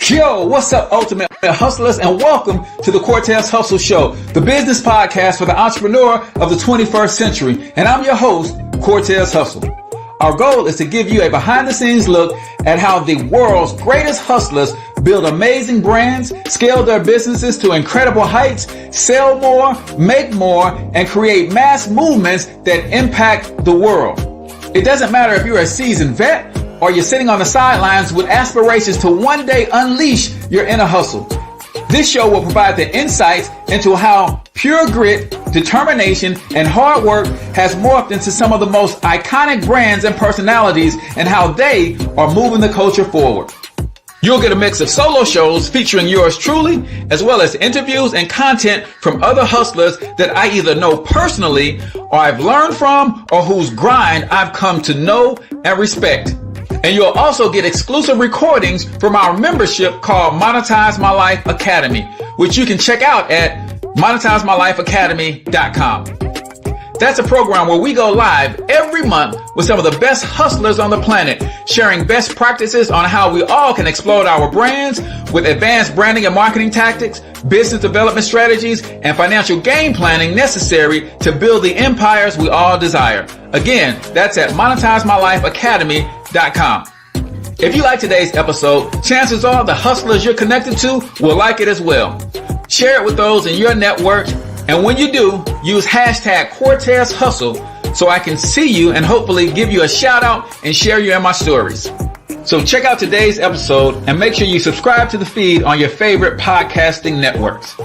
Yo, what's up, Ultimate Hustlers, and welcome to the Cortez Hustle Show, the business podcast for the entrepreneur of the 21st century. And I'm your host, Cortez Hustle. Our goal is to give you a behind-the-scenes look at how the world's greatest hustlers build amazing brands, scale their businesses to incredible heights, sell more, make more, and create mass movements that impact the world. It doesn't matter if you're a seasoned vet or you're sitting on the sidelines with aspirations to one day unleash your inner hustle. This show will provide the insights into how pure grit, determination, and hard work has morphed into some of the most iconic brands and personalities and how they are moving the culture forward. You'll get a mix of solo shows featuring yours truly, as well as interviews and content from other hustlers that I either know personally or I've learned from or whose grind I've come to know and respect. And you'll also get exclusive recordings from our membership called Monetize My Life Academy, which you can check out at monetizemylifeacademy.com. That's a program where we go live every month with some of the best hustlers on the planet, sharing best practices on how we all can explode our brands with advanced branding and marketing tactics, business development strategies, and financial game planning necessary to build the empires we all desire. Again, that's at monetizemylifeacademy.com. If you like today's episode, chances are the hustlers you're connected to will like it as well. Share it with those in your network. And when you do, use hashtag Cortez Hustle so I can see you and hopefully give you a shout out and share you in my stories. So check out today's episode and make sure you subscribe to the feed on your favorite podcasting networks.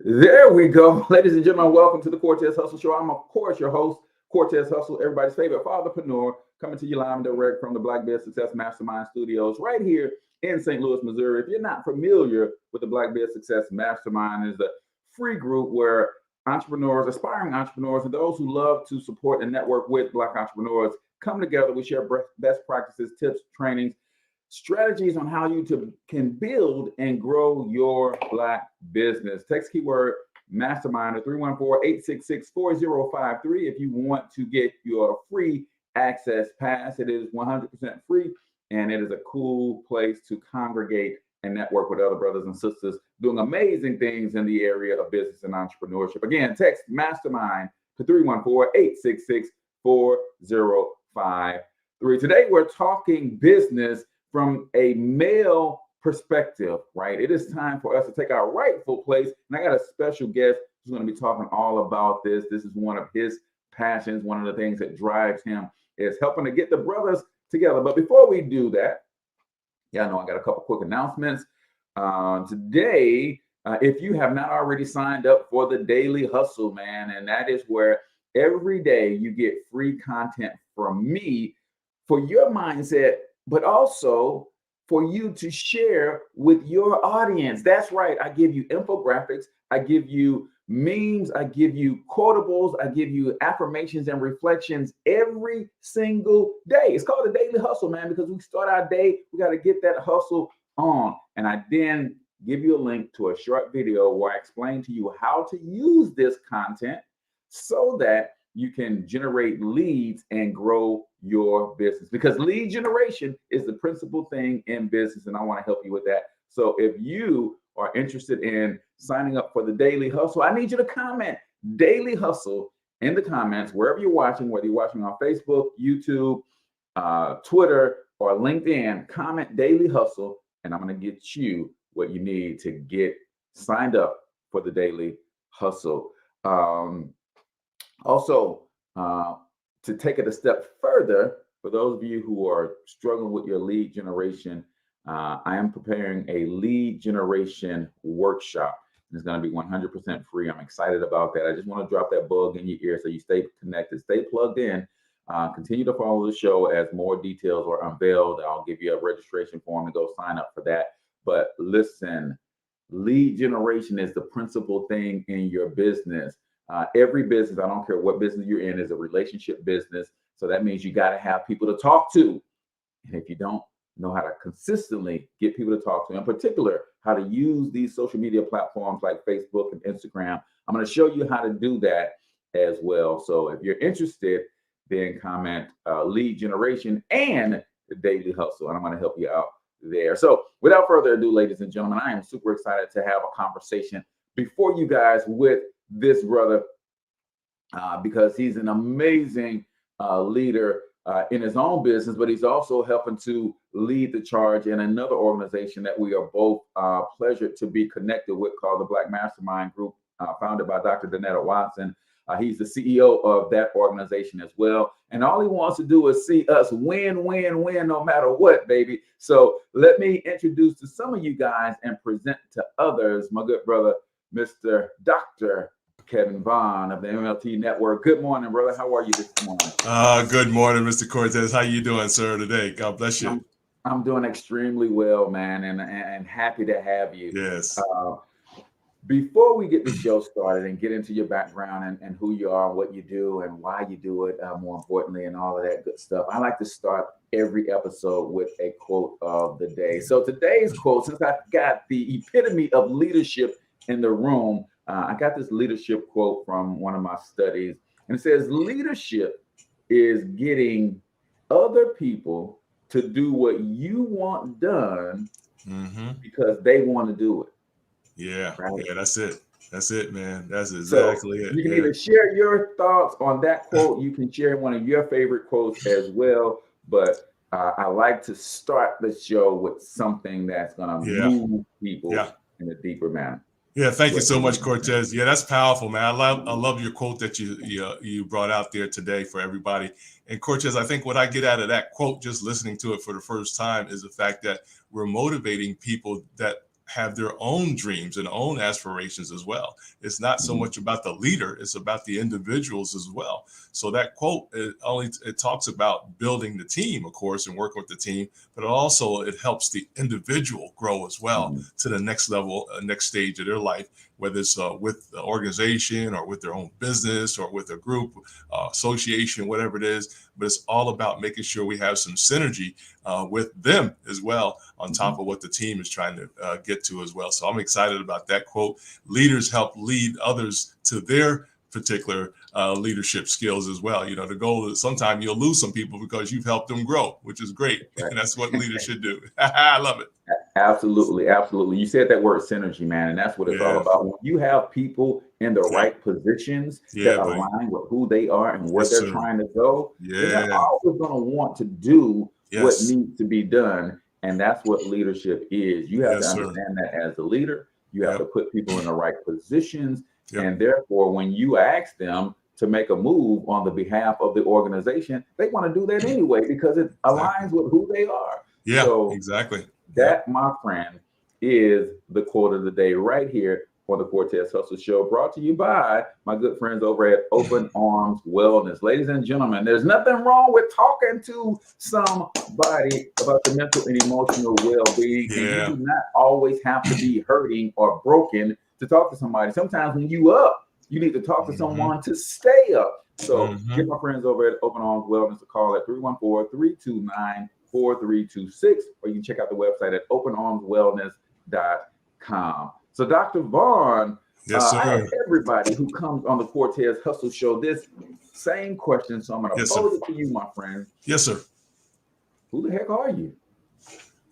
There we go. Ladies and gentlemen, welcome to the Cortez Hustle Show. I'm, of course, your host, Cortez Hustle, everybody's favorite fatherpreneur, coming to you live and direct from the Black Bear Success Mastermind Studios right here in St. Louis, Missouri. If you're not familiar with the Black Bear Success Mastermind, it's a free group where entrepreneurs, aspiring entrepreneurs, and those who love to support and network with Black entrepreneurs come together. We share best practices, tips, trainings, strategies on how you can build and grow your Black business. Text keyword mastermind at 314-866-4053 if you want to get your free access pass. It is 100% free, and it is a cool place to congregate and network with other brothers and sisters doing amazing things in the area of business and entrepreneurship. Again, text mastermind to 314-866-4053. Today we're talking business from a male perspective, right? It is time for us to take our rightful place. And I got a special guest who's going to be talking all about this. This is one of his passions. One of the things that drives him is helping to get the brothers together. But before we do that, I know I got a couple quick announcements. Today, if you have not already signed up for the Daily Hustle, man, and that is where every day you get free content from me for your mindset, but also for you to share with your audience. That's right. I give you infographics. I give you memes. I give you quotables. I give you affirmations and reflections every single day. It's called the Daily Hustle, man, because we start our day, we got to get that hustle on. And I then give you a link to a short video where I explain to you how to use this content so that you can generate leads and grow your business, because lead generation is the principal thing in business. And I want to help you with that. So if you are interested in signing up for the Daily Hustle, I need you to comment Daily Hustle in the comments, wherever you're watching, whether you're watching on Facebook, YouTube, Twitter, or LinkedIn, comment Daily Hustle, and I'm going to get you what you need to get signed up for the Daily Hustle. Also, to take it a step further, for those of you who are struggling with your lead generation, I am preparing a lead generation workshop. It's going to be 100% free. I'm excited about that. I just want to drop that bug in your ear so you stay connected, stay plugged in. Continue to follow the show as more details are unveiled. I'll give you a registration form to go sign up for that. But listen, lead generation is the principal thing in your business. Every business, I don't care what business you're in, is a relationship business. So that means you got to have people to talk to. And if you don't know how to consistently get people to talk to, in particular, how to use these social media platforms like Facebook and Instagram. I'm going to show you how to do that as well. So if you're interested, then comment lead generation and the daily hustle, and I'm going to help you out there. So without further ado, ladies and gentlemen, I am super excited to have a conversation before you guys with this brother because he's an amazing leader in his own business, but he's also helping to lead the charge in another organization that we are both pleasured to be connected with, called the Black Mastermind Group, founded by Dr. Danetta Watson. He's the CEO of that organization as well. And all he wants to do is see us win, win, win, no matter what, baby. So let me introduce to some of you guys and present to others my good brother, Mr. Dr. Kevin Vaughn of the MLT Network. Good morning, brother. How are you this morning? Good morning, Mr. Cortez. How you doing, sir, today? God bless you. I'm doing extremely well, man, and happy to have you. Yes. Before we get the show started and get into your background and who you are, what you do, and why you do it, more importantly, and all of that good stuff, I like to start every episode with a quote of the day. So today's quote, since I've got the epitome of leadership in the room, I got this leadership quote from one of my studies, and it says, leadership is getting other people to do what you want done because they want to do it. Yeah, right? Yeah, that's it. That's it, man. That's exactly it. You can either share your thoughts on that quote. You can share one of your favorite quotes as well. But I like to start the show with something that's going to move people in a deeper manner. Yeah, thank you so much, Cortez. Yeah, that's powerful, man. I love your quote that you brought out there today for everybody. And Cortez, I think what I get out of that quote, just listening to it for the first time, is the fact that we're motivating people that have their own dreams and own aspirations as well. It's not so much about the leader, it's about the individuals as well. So that quote, it talks about building the team, of course, and working with the team, but also it helps the individual grow as well to the next level, next stage of their life, whether it's with the organization or with their own business or with a group, association, whatever it is. But it's all about making sure we have some synergy with them as well, on top of what the team is trying to get to as well. So I'm excited about that quote. Leaders help lead others to their particular leadership skills as well. You know, the goal is sometimes you'll lose some people because you've helped them grow, which is great. Right. And that's what leaders should do. I love it. Absolutely. Absolutely. You said that word synergy, man. And that's what it's all about. When you have people in the right positions that align with who they are and where they're trying to go, they're always going to want to do what needs to be done. And that's what leadership is. You have to understand that as a leader, you have to put people in the right positions. And therefore, when you ask them to make a move on the behalf of the organization, they want to do that anyway because it aligns with who they are. Yeah, so exactly. That, my friend, is the quote of the day right here on the Cortez Hustle Show, brought to you by my good friends over at Open Arms Wellness. Ladies and gentlemen, there's nothing wrong with talking to somebody about the mental and emotional well-being. And you do not always have to be hurting or broken to talk to somebody. Sometimes when you up, you need to talk to someone to stay up. So give my friends over at Open Arms Wellness a call at 314-329-4326, or you can check out the website at openarmswellness.com. So Dr. Vaughn, I ask everybody who comes on the Cortez Hustle Show this same question. So I'm going to pose it to you, my friend. Yes, sir. Who the heck are you?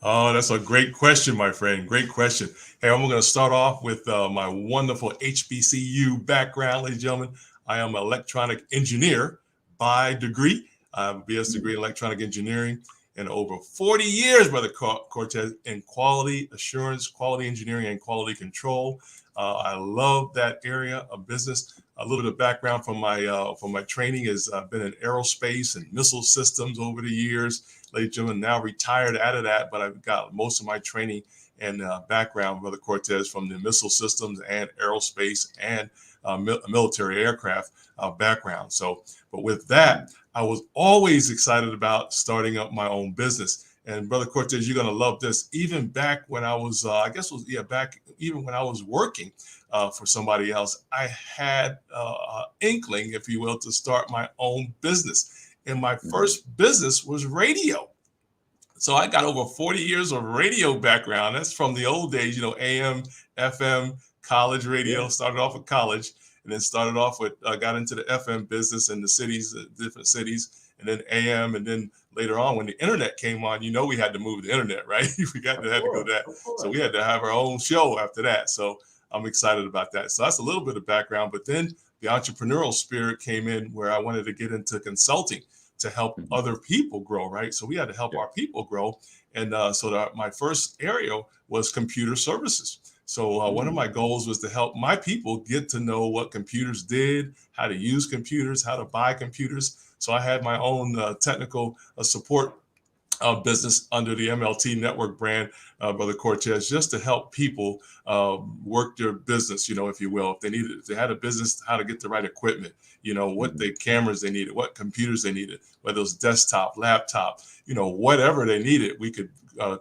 Oh, that's a great question, my friend. Great question. Hey, I'm going to start off with my wonderful HBCU background, ladies and gentlemen. I am an electronic engineer by degree. I have a BS degree in electronic engineering, and over 40 years, Brother Cortez, in quality assurance, quality engineering, and quality control. I love that area of business. A little bit of background from my training is I've been in aerospace and missile systems over the years. Ladies and gentlemen, now retired out of that, but I've got most of my training and background, Brother Cortez, from the missile systems and aerospace and military aircraft background. So, but with that, I was always excited about starting up my own business. And Brother Cortez, you're going to love this. Even back when I was, even when I was working for somebody else, I had an inkling, if you will, to start my own business. And my first business was radio. So I got over 40 years of radio background. That's from the old days, AM, FM, college radio. Yeah. Started off at college, and then started off with got into the FM business in the cities, different cities, and then AM, and then later on when the internet came on, we had to move the internet, right? We had to go to that. Of So course. we had to have our own show after that. So I'm excited about that. So that's a little bit of background, but then the entrepreneurial spirit came in where I wanted to get into consulting to help Mhm. other people grow, right? So we had to help Yeah. our people grow. And my first area was computer services. So one of my goals was to help my people get to know what computers did, how to use computers, how to buy computers. So I had my own technical support business under the MLT Network brand, Brother Cortez, just to help people work their business, if you will. If they had a business, how to get the right equipment, what the cameras they needed, what computers they needed, whether it was desktop, laptop, whatever they needed, we could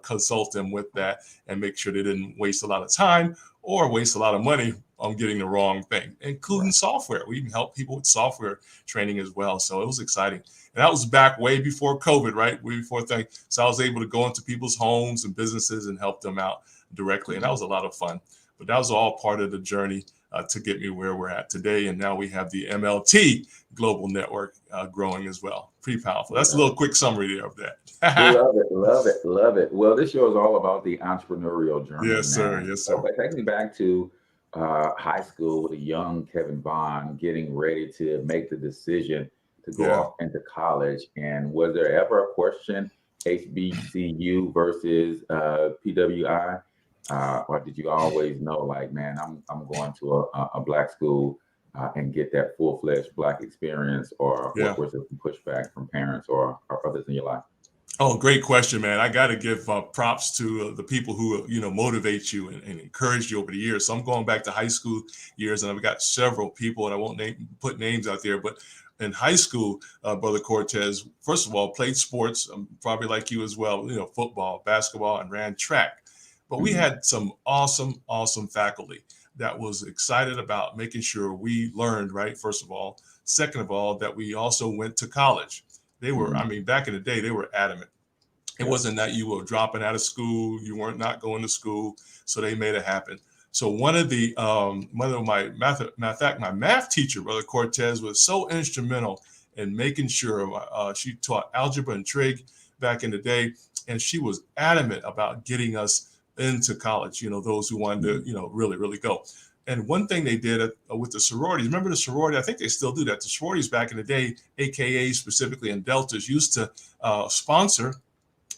consult them with that and make sure they didn't waste a lot of time or waste a lot of money on getting the wrong thing, including software. We even help people with software training as well. So it was exciting. And that was back way before COVID, right? Way before thing. So I was able to go into people's homes and businesses and help them out directly. And that was a lot of fun. But that was all part of the journey to get me where we're at today. And now we have the MLT Global Network growing as well. Pretty powerful. That's a little quick summary there of that. Love it, love it, love it. Well, this show is all about the entrepreneurial journey. Yes, sir. Man. Yes, sir. So take me back to high school with a young Kevin Vaughn getting ready to make the decision to go off into college. And was there ever a question, HBCU versus PWI? Or did you always know, like, man, I'm going to a black school and get that full-fledged black experience, or was there some pushback from parents or others in your life? Oh, great question, man. I got to give props to the people who, motivate you and encourage you over the years. So I'm going back to high school years, and I've got several people, and I won't put names out there, but in high school, Brother Cortez, first of all, played sports, probably like you as well, football, basketball, and ran track. But we had some awesome, awesome faculty that was excited about making sure we learned, right? First of all. Second of all, that we also went to college. They were, back in the day, they were adamant. It wasn't that you were dropping out of school, you weren't not going to school, so they made it happen. So one of my math teacher, Brother Cortez, was so instrumental in making sure she taught algebra and trig back in the day, and she was adamant about getting us into college. Those who wanted to, really, really go. And one thing they did with the sororities, remember the sorority? I think they still do that. The sororities back in the day, AKA specifically in Deltas, used to sponsor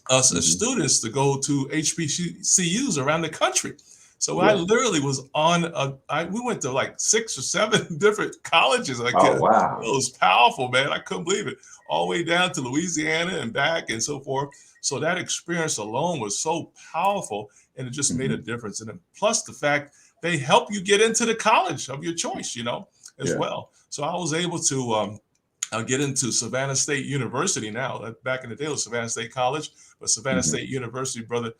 us as students to go to HBCUs around the country. So I literally was we went to like 6 or 7 different colleges. Oh, wow. It was powerful, man. I couldn't believe it. All the way down to Louisiana and back and so forth. So that experience alone was so powerful, and it just made a difference. And then plus the fact they help you get into the college of your choice, as well. So I was able to get into Savannah State University now. Back in the day, it was Savannah State College, but Savannah State University, Brother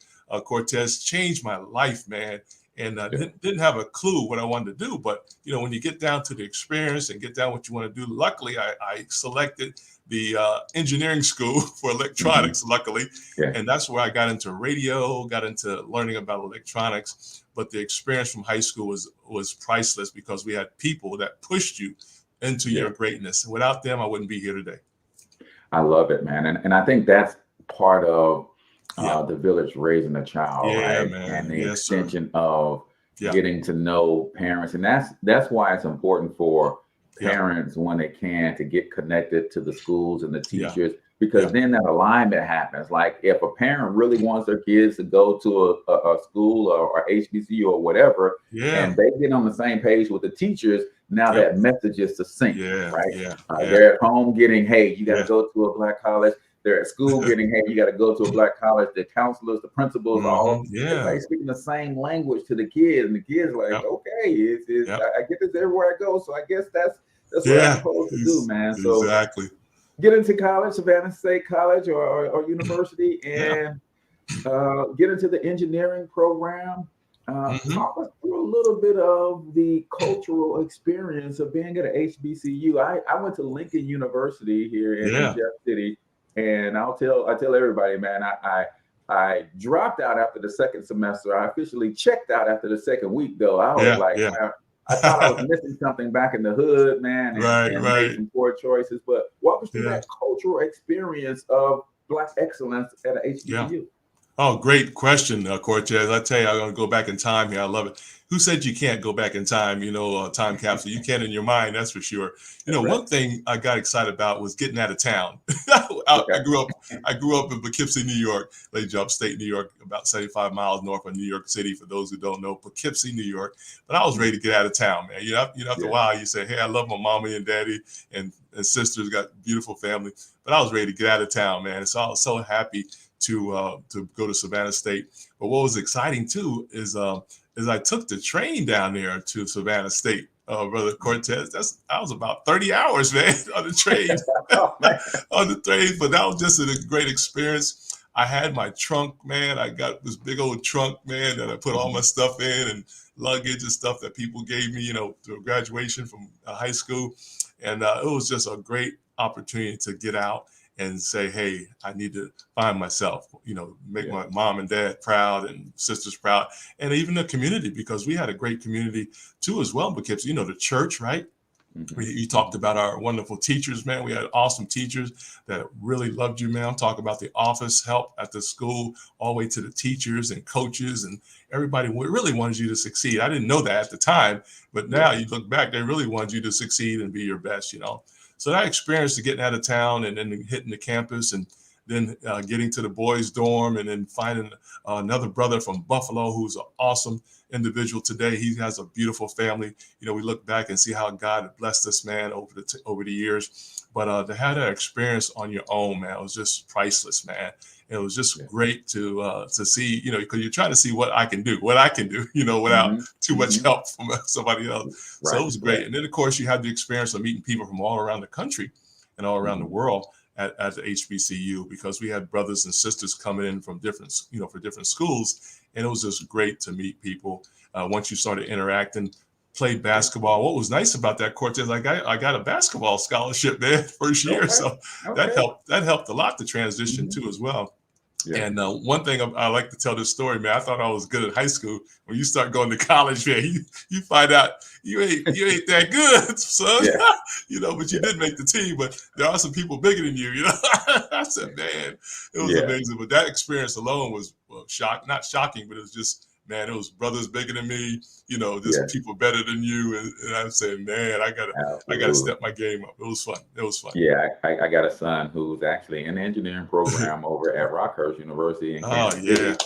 Cortez, changed my life, man. And didn't have a clue what I wanted to do. But, when you get down to the experience and get down what you want to do, luckily I selected the engineering school for electronics, luckily. And that's where I got into radio, got into learning about electronics. But the experience from high school was priceless because we had people that pushed you into your greatness. Without them, I wouldn't be here today. I love it, man. And I think that's part of the village raising a child, right? Man. And the extension of getting to know parents. And that's why it's important for parents when they can to get connected to the schools and the teachers, because then that alignment happens. Like if a parent really wants their kids to go to a school or HBCU or whatever, and they get on the same page with the teachers, now that message is succinct, right? They're at home getting, hey, you got to go to a black college. They're at school getting, hey, you got to go to a black college. The counselors, the principals, all everybody speaking the same language to the kids, and the kids are like, okay, I get this everywhere I go, so I guess that's what I'm supposed to do, man. So get into college, Savannah State College or university, and get into the engineering program. Talk us through a little bit of the cultural experience of being at an HBCU. I went to Lincoln University here in Jeff City. And I tell everybody, man, I dropped out after the second semester. I officially checked out after the second week, though. I was Yeah, like, yeah. I thought I was missing something back in the hood, man, Right, and made right. some poor choices. But walk us through Yeah, that cultural experience of Black excellence at a yeah. HBCU. Oh, great question, Cortez. I tell you, I'm going to go back in time here. I love it. Who said you can't go back in time? Time capsule. You can in your mind, that's for sure. That's right. One thing I got excited about was getting out of town. I Okay. grew up in Poughkeepsie, New York, upstate New York, about 75 miles north of New York City. For those who don't know, Poughkeepsie, New York. But I was ready to get out of town, man. After a while, you say, "Hey, I love my mommy and daddy and sisters. Got beautiful family." But I was ready to get out of town, man. So I was so happy to go to Savannah State. But what was exciting too is I took the train down there to Savannah State, Brother Cortez. I was about 30 hours, man, on the train. Oh, man. On the train, but that was just a great experience. I had my trunk, man. I got this big old trunk, man, that I put all my stuff in and luggage and stuff that people gave me, to graduation from high school. And it was just a great opportunity to get out and say, hey, I need to find myself, make my mom and dad proud and sisters proud, and even the community, because we had a great community too as well. Because, the church, right? Mm-hmm. You talked about our wonderful teachers, man. We had awesome teachers that really loved you, man. I'm talking about the office help at the school, all the way to the teachers and coaches, and everybody really wanted you to succeed. I didn't know that at the time, but now you look back, they really wanted you to succeed and be your best, So that experience of getting out of town and then hitting the campus and then getting to the boys' dorm and then finding another brother from Buffalo who's an awesome individual today. He has a beautiful family. We look back and see how God had blessed this man over the years. But to have that experience on your own, man, it was just priceless, man. It was just great to see, because you're trying to see what I can do, without too much help from somebody else. Right. So it was great. And then, of course, you have the experience of meeting people from all around the country and all around the world at the HBCU, because we had brothers and sisters coming in from different schools. And it was just great to meet people once you started interacting. Played basketball. What was nice about that, Cortez, I got a basketball scholarship, man, first year. So that helped a lot to transition too as well. Yeah. And one thing I like to tell this story, man, I thought I was good at high school. When you start going to college, man, you find out you ain't that good, son. Yeah. But you did make the team, but there are some people bigger than you, I said, man, it was amazing. But that experience alone was not shocking, but it was just, man, it was brothers bigger than me, people better than you. And I said, man, I gotta step my game up. It was fun. Yeah, I got a son who's actually in the engineering program over at Rockhurst University in Kansas City.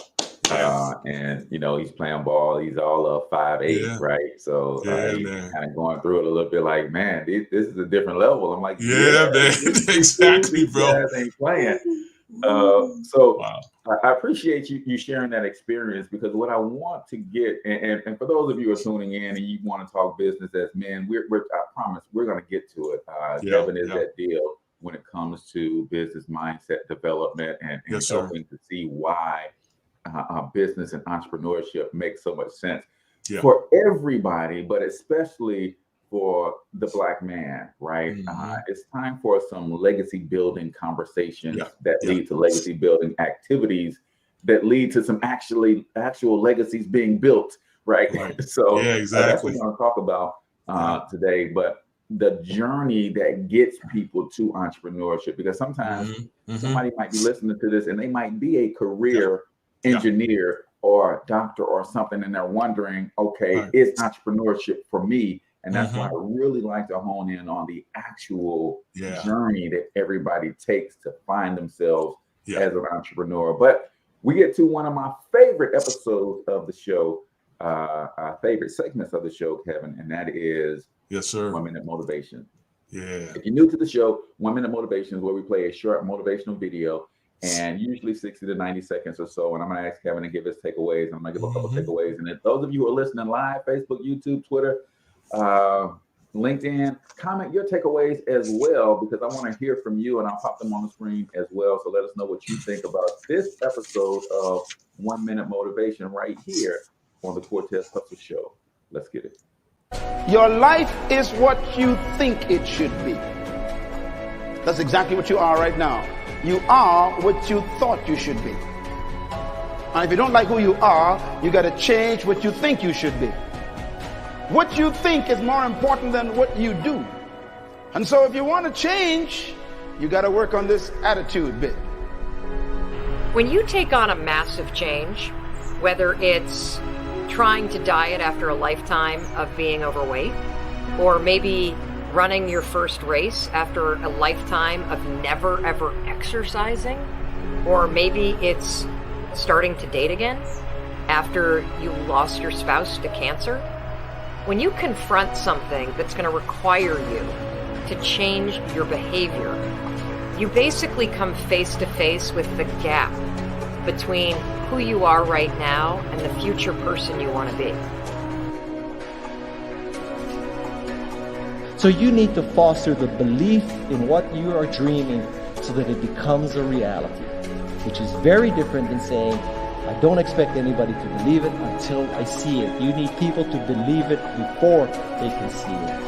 And he's playing ball. He's all of 5'8", right? So he's kind of going through it a little bit like, man, this is a different level. I'm like, man, exactly, bro. Guys ain't playing. Wow. I appreciate you sharing that experience, because what I want to get, and for those of you who are tuning in and you want to talk business as men, I promise we're going to get to it. Devin is that deal when it comes to business mindset development and helping to see why business and entrepreneurship makes so much sense for everybody, but especially for the Black man, right? It's time for some legacy building conversations that lead to legacy building activities that lead to some actual legacies being built, right? So that's what we're going to talk about today. But the journey that gets people to entrepreneurship, because sometimes somebody might be listening to this and they might be a career engineer or doctor or something, and they're wondering, okay, is entrepreneurship for me? And that's why I really like to hone in on the actual journey that everybody takes to find themselves as an entrepreneur. But we get to one of my favorite episodes of the show, our favorite segments of the show, Kevin, and that is 1 Minute Motivation. If you're new to the show, 1 Minute Motivation is where we play a short motivational video, and usually 60 to 90 seconds or so. And I'm going to ask Kevin to give his takeaways. I'm going to give a couple takeaways. And if those of you who are listening live, Facebook, YouTube, Twitter, LinkedIn, comment your takeaways as well, because I want to hear from you, and I'll pop them on the screen as well. So let us know what you think about this episode of 1 Minute Motivation right here on the Cortez Hustle Show. Let's get it. Your life is what you think it should be. That's exactly what you are right now. You are what you thought you should be. And if you don't like who you are, you got to change what you think you should be. What you think is more important than what you do. And so if you want to change, you got to work on this attitude bit. When you take on a massive change, whether it's trying to diet after a lifetime of being overweight, or maybe running your first race after a lifetime of never ever exercising, or maybe it's starting to date again after you lost your spouse to cancer, when you confront something that's going to require you to change your behavior, you basically come face to face with the gap between who you are right now and the future person you want to be. So you need to foster the belief in what you are dreaming so that it becomes a reality, which is very different than saying, I don't expect anybody to believe it until I see it. You need people to believe it before they can see it.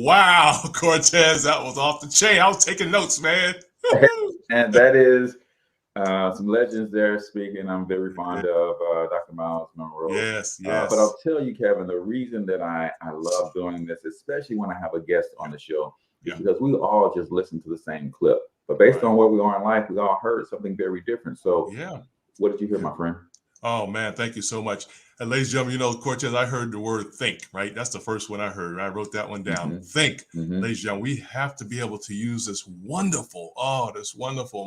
Wow, Cortez, that was off the chain. I was taking notes, man. And that is some legends there speaking. I'm very fond of Dr. Miles Monroe. Yes. But I'll tell you, Kevin, the reason that I love doing this, especially when I have a guest on the show, is because we all just listen to the same clip. But based on where we are in life, we all heard something very different. So what did you hear, my friend? Oh, man, thank you so much. And ladies and gentlemen, Cortez, I heard the word think, right? That's the first one I heard. I wrote that one down. Think. Ladies and gentlemen, we have to be able to use this wonderful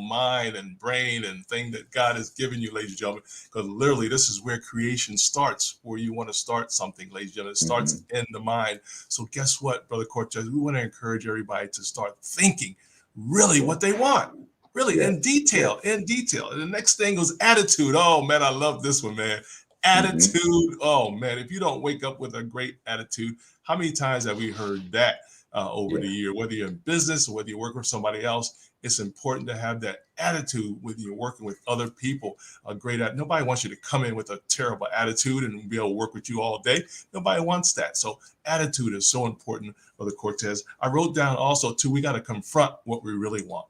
mind and brain and thing that God has given you, ladies and gentlemen, because literally this is where creation starts, where you want to start something, ladies and gentlemen. It starts in the mind. So guess what, Brother Cortez? We want to encourage everybody to start thinking really what they want. Really, in detail. And the next thing was attitude. Oh, man, I love this one, man. Attitude. Oh, man, if you don't wake up with a great attitude, how many times have we heard that over the year? Whether you're in business or whether you work with somebody else, it's important to have that attitude when you're working with other people. Nobody wants you to come in with a terrible attitude and be able to work with you all day. Nobody wants that. So attitude is so important, Brother Cortez. I wrote down also, too, we got to confront what we really want.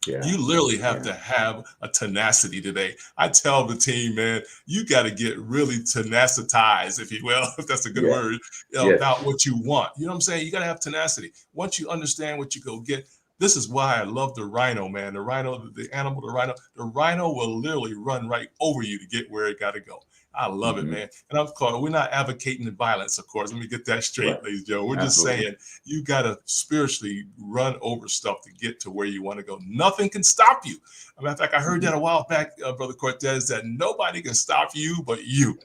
You literally have to have a tenacity today. I tell the team, man, you got to get really tenacitized, if you will, if that's a good word, about what you want. You know what I'm saying? You got to have tenacity. Once you understand what you go get, this is why I love the rhino, man. The rhino, the animal, the rhino will literally run right over you to get where it got to go. I love it, man. And of course, we're not advocating violence, of course. Let me get that straight, ladies and gentlemen. We're just saying you got to spiritually run over stuff to get to where you want to go. Nothing can stop you. As a matter of fact, I heard that a while back, Brother Cortez, that nobody can stop you but you.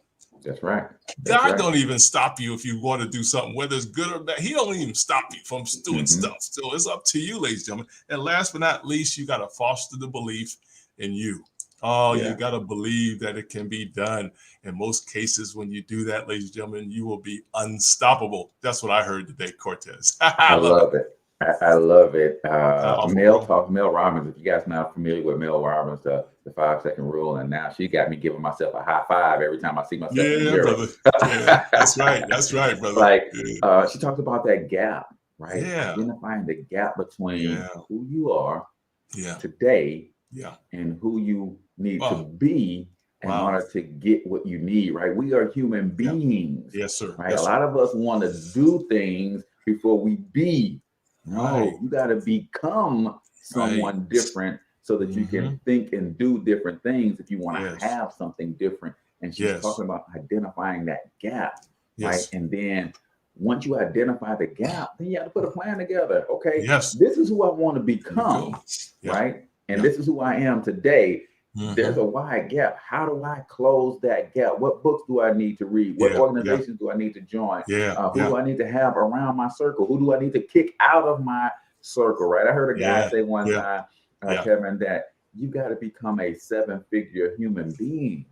That's right. God don't even stop you if you want to do something, whether it's good or bad. He don't even stop you from doing stuff. So it's up to you, ladies and gentlemen. And last but not least, you got to foster the belief in you. Oh, you got to believe that it can be done. In most cases, when you do that, ladies and gentlemen, you will be unstoppable. That's what I heard today, Cortez. I love it. I love it. Mel Robbins, if you guys not familiar with Mel Robbins, the 5-second rule, and now she got me giving myself a high five every time I see myself in the mirror. Brother. That's right, brother. Like she talked about that gap, right? Identifying the gap between who you are today and who you need to be in order to get what you need, right? We are human beings. Yes, sir. Right? A lot of us want to do things before we be. No, you got to become someone different so that you can think and do different things if you want to have something different. And she's talking about identifying that gap, right? And then once you identify the gap, then you have to put a plan together. Okay, this is who I want to become, right? And this is who I am today. There's a wide gap. How do I close that gap? What books do I need to read? What organizations do I need to join? Who do I need to have around my circle? Who do I need to kick out of my circle, right? I heard a guy say one time, Kevin, that you got to become a 7-figure human being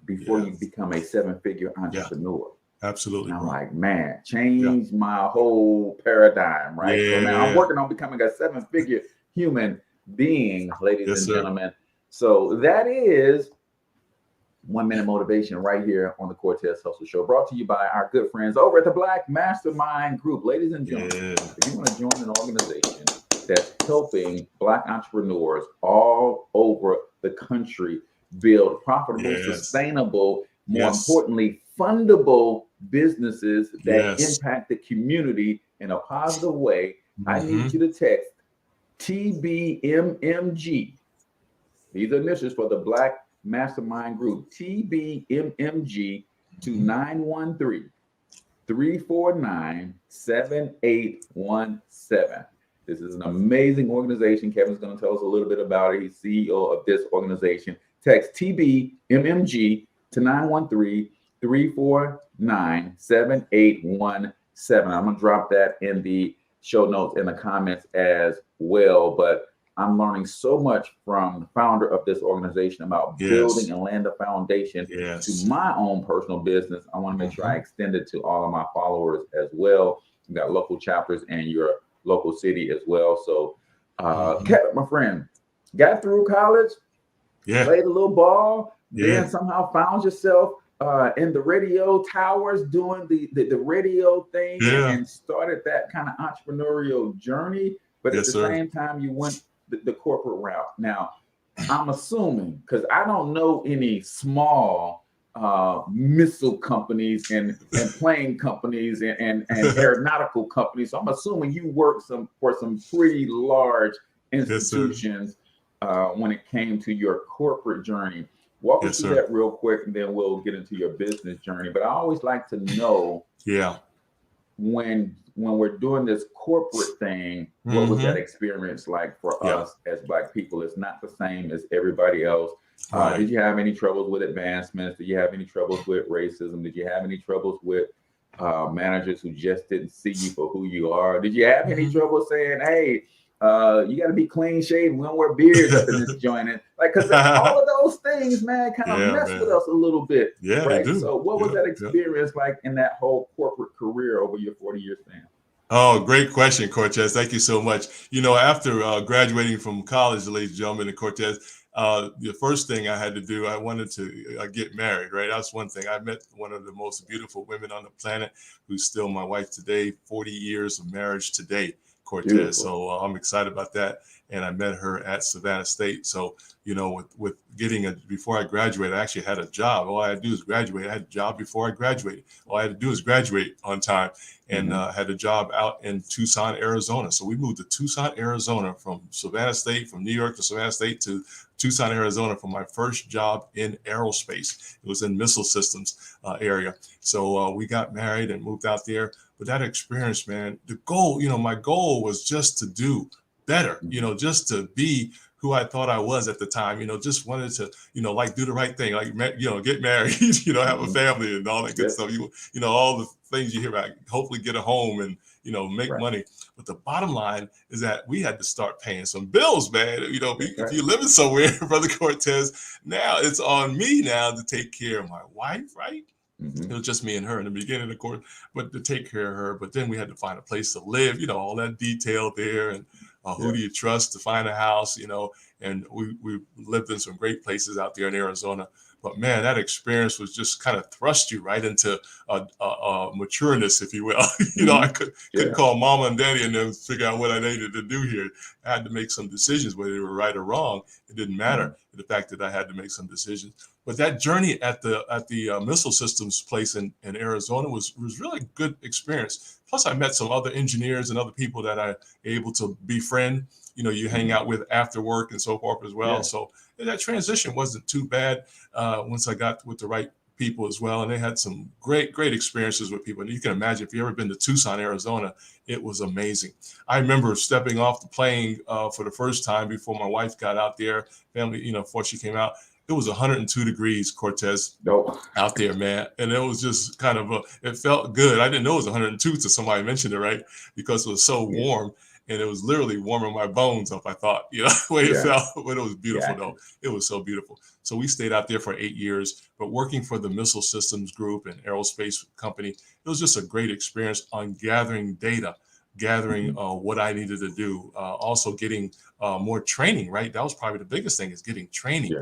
before you become a 7-figure entrepreneur. Absolutely. And I'm like, man, change my whole paradigm, right? So now I'm working on becoming a 7-figure human being, ladies and gentlemen. So that is 1 Minute Motivation right here on the Cortez Hustle Show, brought to you by our good friends over at the Black Mastermind Group. Ladies and gentlemen, if you want to join an organization that's helping Black entrepreneurs all over the country build profitable, sustainable, more importantly, fundable businesses that impact the community in a positive way, I need you to text TBMMG. These are initials for the Black Mastermind Group, TBMMG, to 913-349-7817. This is an amazing organization. Kevin's going to tell us a little bit about it. He's CEO of this organization. Text TBMMG to 913-349-7817. I'm going to drop that in the show notes in the comments as well. But I'm learning so much from the founder of this organization about building and laying the foundation to my own personal business. I want to make sure I extend it to all of my followers as well. We've got local chapters in your local city as well. So, Kevin, my friend, got through college, played a little ball, then somehow found yourself in the radio towers doing the radio thing and started that kind of entrepreneurial journey. But at the same time, you went the corporate route. Now, I'm assuming, because I don't know any small missile companies and plane companies and aeronautical companies. So I'm assuming you worked for some pretty large institutions when it came to your corporate journey. Walk us through that real quick, and then we'll get into your business journey. But I always like to know when we're doing this corporate thing, what was that experience like for us as Black people? It's not the same as everybody else. Did you have any troubles with advancements? Did you have any troubles with racism? Did you have any troubles with managers who just didn't see you for who you are? Did you have any trouble saying, hey, you got to be clean shaven, we don't wear beards up in this joint? And like, because all of those things, man, kind of mess with us a little bit. Right? So what was that experience like in that whole corporate career over your 40-year span? Oh, great question, Cortez. Thank you so much. You know, after graduating from college, ladies and gentlemen, and Cortez, the first thing I had to do, I wanted to get married, right? That's one thing. I met one of the most beautiful women on the planet, who's still my wife today, 40 years of marriage today, Cortez. Beautiful. So I'm excited about that. And I met her at Savannah State. So, you know, with getting before I graduated, I actually had a job. All I had to do is graduate. I had a job before I graduated. All I had to do is graduate on time, and had a job out in Tucson, Arizona. So we moved to Tucson, Arizona, from Savannah State, from New York to Savannah State to Tucson, Arizona, for my first job in aerospace. It was in missile systems area. So we got married and moved out there. But that experience, man, the goal, you know, my goal was just to do better, you know, just to be who I thought I was at the time, you know, just wanted to, you know, like do the right thing, like, you know, get married, you know, have a family and all that good stuff. You know, all the things you hear about, hopefully get a home and, you know, make money. But the bottom line is that we had to start paying some bills, man. You know, if you're living somewhere, Brother Cortez, now it's on me now to take care of my wife, right? It was just me and her in the beginning, of course, but to take care of her. But then we had to find a place to live, you know, all that detail there. And who do you trust to find a house, you know? And we lived in some great places out there in Arizona. But man, that experience was just kind of thrust you right into matureness, if you will. You know, I couldn't call mama and daddy and then figure out what I needed to do here. I had to make some decisions, whether they were right or wrong. It didn't matter, the fact that I had to make some decisions. But that journey at the missile systems place in Arizona was really good experience. Plus, I met some other engineers and other people that I able to befriend. You know, you hang out with after work and so forth as well. So that transition wasn't too bad once I got with the right people as well. And they had some great experiences with people. And you can imagine, if you've ever been to Tucson, Arizona, it was amazing. I remember stepping off the plane for the first time before my wife got out there, family, you know, before she came out. It was 102 degrees, Cortez, out there, man. And it was just kind of, it felt good. I didn't know it was 102 till somebody mentioned it, right? Because it was so warm. And it was literally warming my bones up, I thought, you know, the way it felt. But it was beautiful, though. It was so beautiful. So we stayed out there for 8 years, but working for the Missile Systems Group and aerospace company, it was just a great experience on gathering data, gathering what I needed to do, also getting more training, right? That was probably the biggest thing, is getting training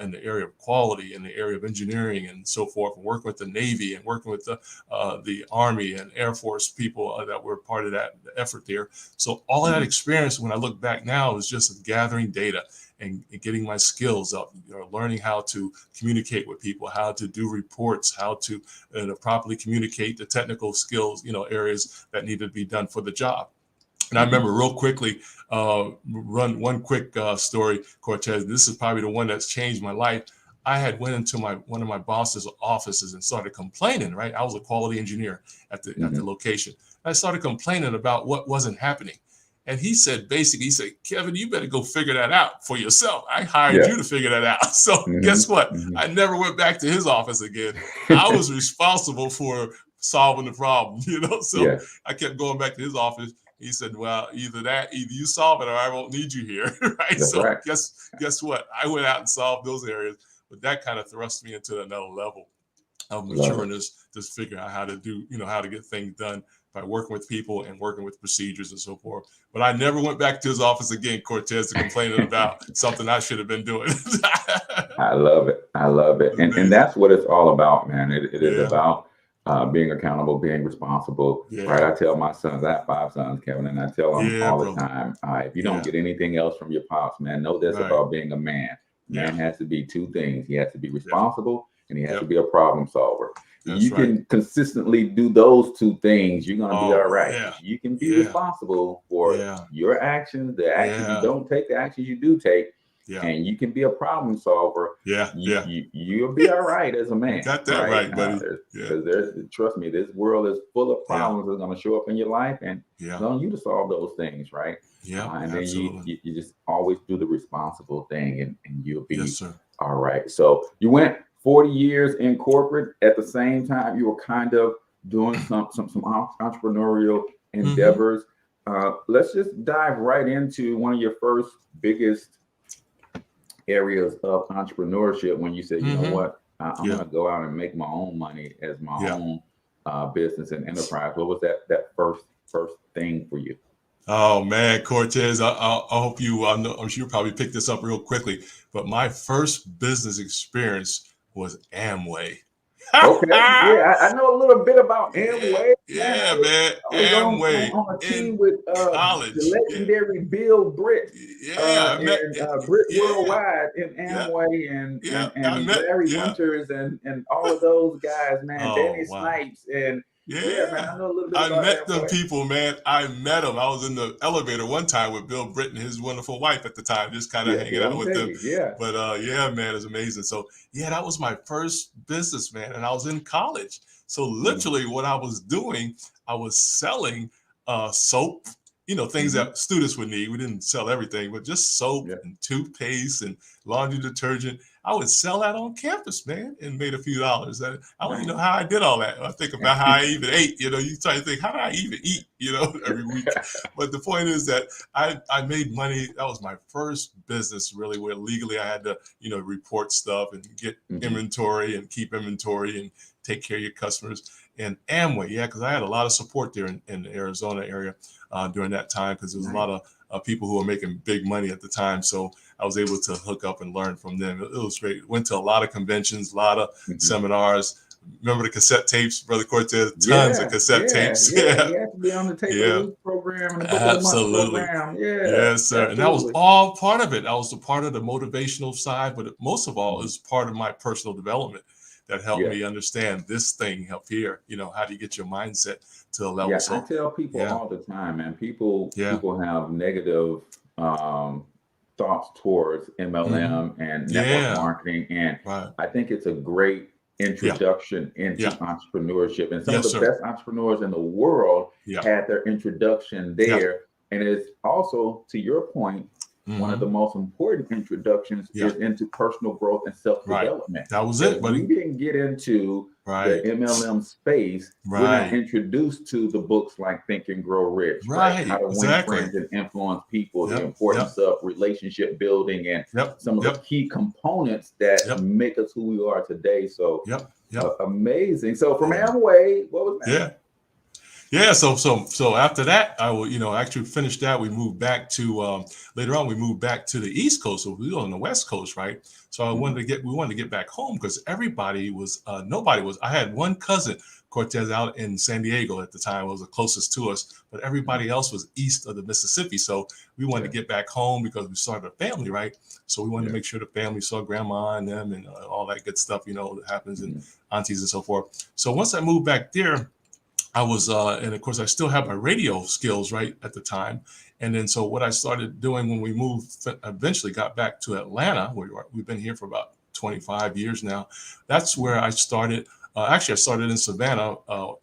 in the area of quality, in the area of engineering and so forth, and working with the Navy and working with the Army and Air Force people that were part of that effort there. So all of that experience, when I look back now, is just gathering data and getting my skills up, learning how to communicate with people, how to do reports, how to properly communicate the technical skills, areas that needed to be done for the job. And I remember real quickly, run one quick story, Cortez. This is probably the one that's changed my life. I had went into one of my boss's offices and started complaining, right? I was a quality engineer at the location. I started complaining about what wasn't happening. And he said, Kevin, you better go figure that out for yourself. I hired you to figure that out. So guess what? I never went back to his office again. I was responsible for solving the problem, So I kept going back to his office. He said, well, either you solve it or I won't need you here, right? That's so right. guess what? I went out and solved those areas, but that kind of thrust me into another level of matureness, just figure out how to do, how to get things done by working with people and working with procedures and so forth. But I never went back to his office again, Cortez, to complaining about something I should have been doing. I love it. And that's what it's all about, man. It is about being accountable, being responsible, right? I tell my sons, I have 5 sons, Kevin, and I tell them all the time, if you don't get anything else from your pops, man, know this about being a man. Man has to be 2 things. He has to be responsible and he has to be a problem solver. You can consistently do those 2 things, you're going to be all right. Yeah. You can be responsible for your actions, the actions you don't take, the actions you do take. And you can be a problem solver. You'll be all right as a man. Got that right, buddy. Because trust me, this world is full of problems that are going to show up in your life, and it's on you to solve those things, right? And then you just always do the responsible thing, and you'll be all right. So you went 40 years in corporate. At the same time, you were kind of doing some entrepreneurial endeavors. Let's just dive right into one of your first biggest areas of entrepreneurship when you said, you know what, I'm going to go out and make my own money as my own business and enterprise. What was that first thing for you? Oh man, Cortez, I hope I'm sure you probably picked this up real quickly, but my first business experience was Amway. Okay, I know a little bit about Amway. Man. Amway on a team with college. The legendary Bill Britt. I met Britt Worldwide in Amway and Larry Winters and all of those guys, man. Danny Snipes and man, I know a little bit about met Amway. them people, man. I met them. I was in the elevator one time with Bill Britt and his wonderful wife at the time, just kind of hanging out with them. But man, it's amazing. So that was my first business, man. And I was in college. So literally what I was doing, I was selling soap, things that students would need. We didn't sell everything, but just soap and toothpaste and laundry detergent. I would sell that on campus, man, and made a few dollars. I don't even know how I did all that. I think about how I even ate, you try to think, how did I even eat, every week? But the point is that I made money. That was my first business, really, where legally I had to, report stuff and get inventory and keep inventory and take care of your customers. And Amway, because I had a lot of support there in the Arizona area during that time, because there was a lot of people who were making big money at the time. So I was able to hook up and learn from them. It was great. Went to a lot of conventions, a lot of seminars. Remember the cassette tapes, Brother Cortez? Tons of cassette tapes. You have to be on the tape of the week program and the book of the month program. Yes, sir. Absolutely. And that was all part of it. I was a part of the motivational side, but most of all, it was part of my personal development that helped me understand this thing up here. How do you get your mindset to a level? So I tell people all the time, man. People have negative thoughts towards MLM and network marketing, and I think it's a great introduction into entrepreneurship. And some of the best entrepreneurs in the world had their introduction there. And it's also, to your point, one of the most important introductions is into personal growth and self-development. That was it, buddy. We didn't get into the MLM space. We're not introduced to the books like Think and Grow Rich, how to win friends and influence people, the importance of relationship building, and some of the key components that make us who we are today. So amazing. So from Amway, what was that? Yeah, so after that, I will, actually finish that. We moved back to later on. We moved back to the East Coast, so we were on the West Coast, right? So we wanted to get back home because everybody was nobody was. I had one cousin, Cortez, out in San Diego at the time. It was the closest to us, but everybody else was east of the Mississippi. So we wanted to get back home because we started a family, right? So we wanted to make sure the family saw grandma and them and all that good stuff, that happens and aunties and so forth. So once I moved back there, I was, and of course, I still have my radio skills right at the time. And then, so what I started doing when we moved, eventually got back to Atlanta, where we've been here for about 25 years now. That's where I started. Actually, I started in Savannah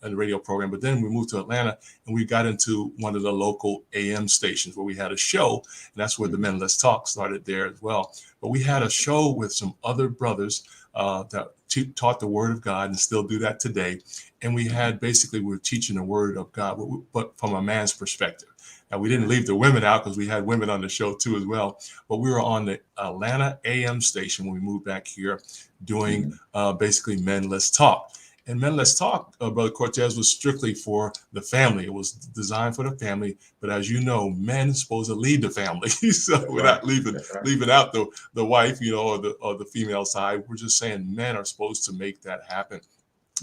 in the radio program, but then we moved to Atlanta and we got into one of the local AM stations where we had a show. And that's where the Men Let's Talk started there as well. But we had a show with some other brothers that taught the word of God and still do that today. And we were teaching the word of God, but from a man's perspective. Now, we didn't leave the women out because we had women on the show too as well. But we were on the Atlanta AM station when we moved back here doing basically Men Let's Talk. And Men Let's Talk, Brother Cortez, was strictly for the family. It was designed for the family. But as you know, men are supposed to lead the family. So we're not leaving out the wife, or the female side. We're just saying men are supposed to make that happen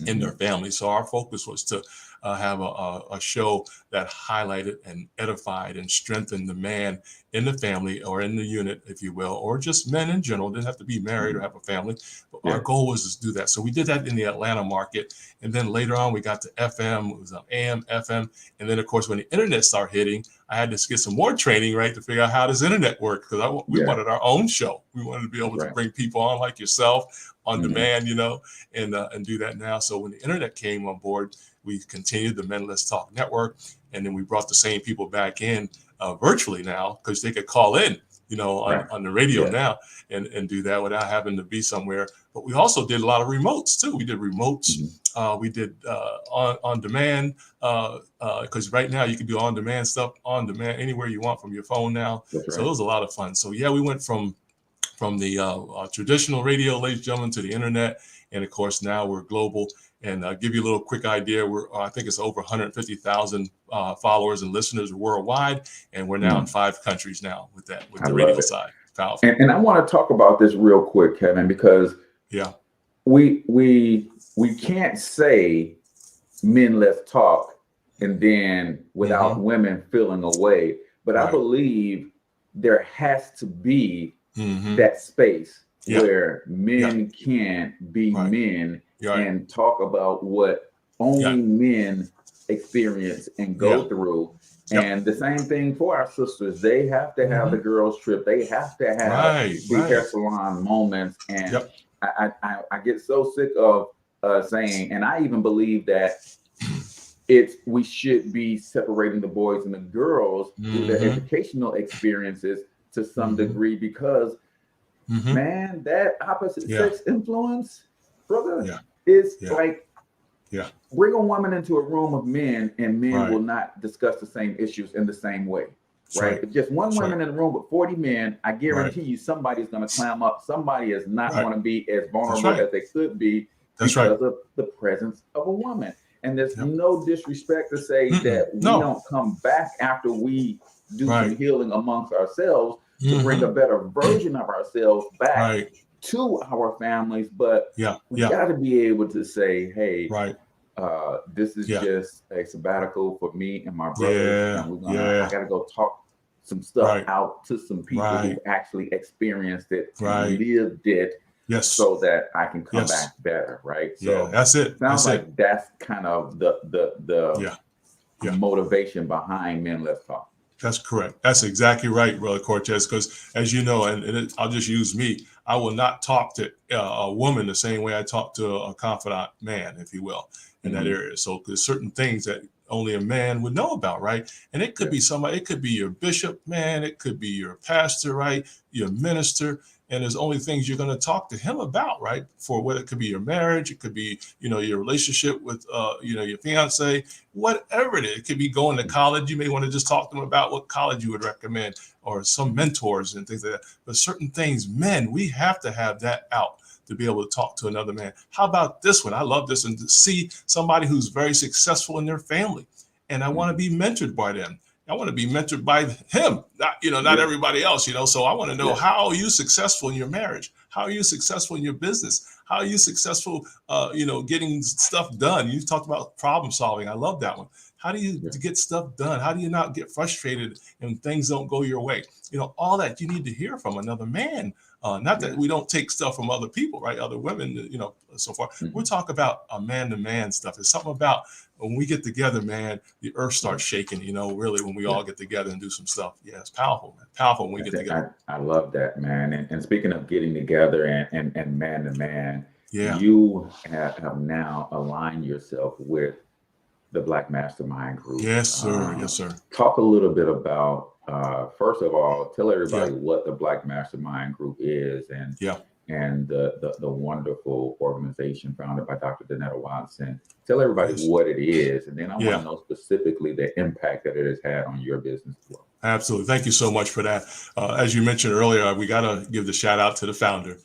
in their family. So our focus was to have a show that highlighted and edified and strengthened the man in the family or in the unit, if you will, or just men in general. Didn't have to be married or have a family, but our goal was to do that. So we did that in the Atlanta market. And then later on, we got to FM, it was AM, FM. And then, of course, when the internet started hitting, I had to get some more training, right, to figure out how does internet work, because we wanted our own show. We wanted to be able to bring people on like yourself on demand, and do that now. So when the internet came on board, we continued the Men Let's Talk network, and then we brought the same people back in virtually now because they could call in, on the radio now and do that without having to be somewhere. But we also did a lot of remotes too. We did remotes. We did on demand because right now you can do on demand stuff on demand anywhere you want from your phone now. So it was a lot of fun. So we went from the traditional radio, ladies and gentlemen, to the internet, and of course now we're global. And give you a little quick idea, I think it's over 150,000 followers and listeners worldwide, and we're now in 5 countries now with the radio side. Powerful. And I want to talk about this real quick, Kevin, because we can't say Men Let's Talk and then without women feeling away. But I believe there has to be that space where men can be men and talk about what only men experience and go through. And the same thing for our sisters. They have to have the girls trip. They have to have the hair salon moments. And I get so sick of saying, and I even believe that we should be separating the boys and the girls through their educational experiences to some degree, because man, that opposite sex influence, brother, is like bring a woman into a room of men and men will not discuss the same issues in the same way. Right. If just one woman in the room with 40 men, I guarantee you somebody's going to climb up. Somebody is not going to be as vulnerable as they could be because of the presence of a woman. And there's no disrespect to say that we don't come back after we do some healing amongst ourselves to bring a better version of ourselves back to our families. But we got to be able to say, hey, this is just a sabbatical for me and my brothers. And I got to go talk some stuff out to some people who actually experienced it, and lived it, so that I can come back better, right? So that's it. Sounds like that's kind of the motivation behind Men Let's Talk. That's correct. That's exactly right, Brother Cortez, because as you know, and I'll just use me, I will not talk to a woman the same way I talk to a confidant man, if you will, in that area. So there's certain things that only a man would know about, right? And it could be somebody, it could be your bishop, man, it could be your pastor, right? Your minister. And there's only things you're going to talk to him about, right? For what it could be your marriage, it could be, your relationship with, your fiance, whatever it is. It could be going to college. You may want to just talk to them about what college you would recommend, or some mentors and things like that. But certain things, men, we have to have that out to be able to talk to another man. How about this one? I love this. And to see somebody who's very successful in their family and I want to be mentored by them. I want to be mentored by him, not everybody else, So I want to know, how are you successful in your marriage? How are you successful in your business? How are you successful, getting stuff done? You talked about problem solving. I love that one. How do you get stuff done? How do you not get frustrated when things don't go your way? All that you need to hear from another man. Not that we don't take stuff from other people, right? Other women, so far. We're talking about a man-to-man stuff. It's something about when we get together, man, the earth starts shaking, really, when we all get together and do some stuff. Yeah, it's powerful, man. Powerful when we get together. I love that, man. And speaking of getting together and man-to-man, yeah, you have now aligned yourself with the Black Mastermind Group. Yes, sir. Yes, sir. Talk a little bit about, first of all, tell everybody what the Black Mastermind Group is, and the wonderful organization founded by Dr. Danetta Watson. Tell everybody what it is, and then I want to know specifically the impact that it has had on your business as well. Absolutely. Thank you so much for that. As you mentioned earlier, we got to give the shout out to the founder,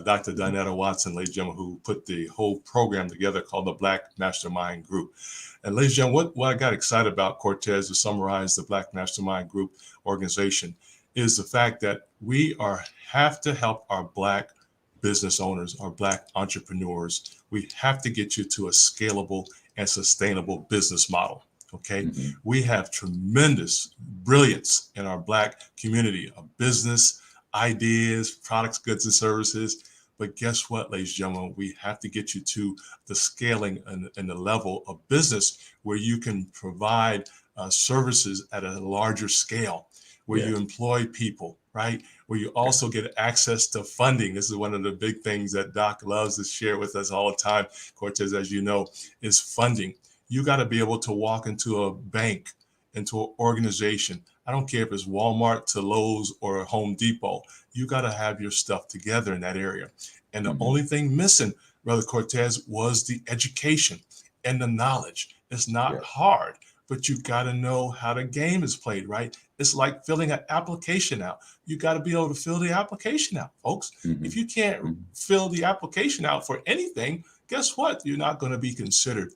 Dr. Danetta Watson, ladies and gentlemen, who put the whole program together called the Black Mastermind Group. And ladies and gentlemen, what I got excited about, Cortez, to summarize the Black Mastermind Group organization, is the fact that we have to help our Black business owners, our Black entrepreneurs. We have to get you to a scalable and sustainable business model. Okay. We have tremendous brilliance in our Black community of business, ideas, products, goods, and services. But guess what, ladies and gentlemen, we have to get you to the scaling and the level of business where you can provide services at a larger scale, where you employ people, right? Where you also get access to funding. This is one of the big things that Doc loves to share with us all the time, Cortez, as you know, is funding. You got to be able to walk into a bank, into an organization. I don't care if it's Walmart to Lowe's or Home Depot. You got to have your stuff together in that area. And the only thing missing, Brother Cortez, was the education and the knowledge. It's not hard, but you got to know how the game is played, right? It's like filling an application out. You got to be able to fill the application out, folks. If you can't fill the application out for anything, guess what? You're not going to be considered.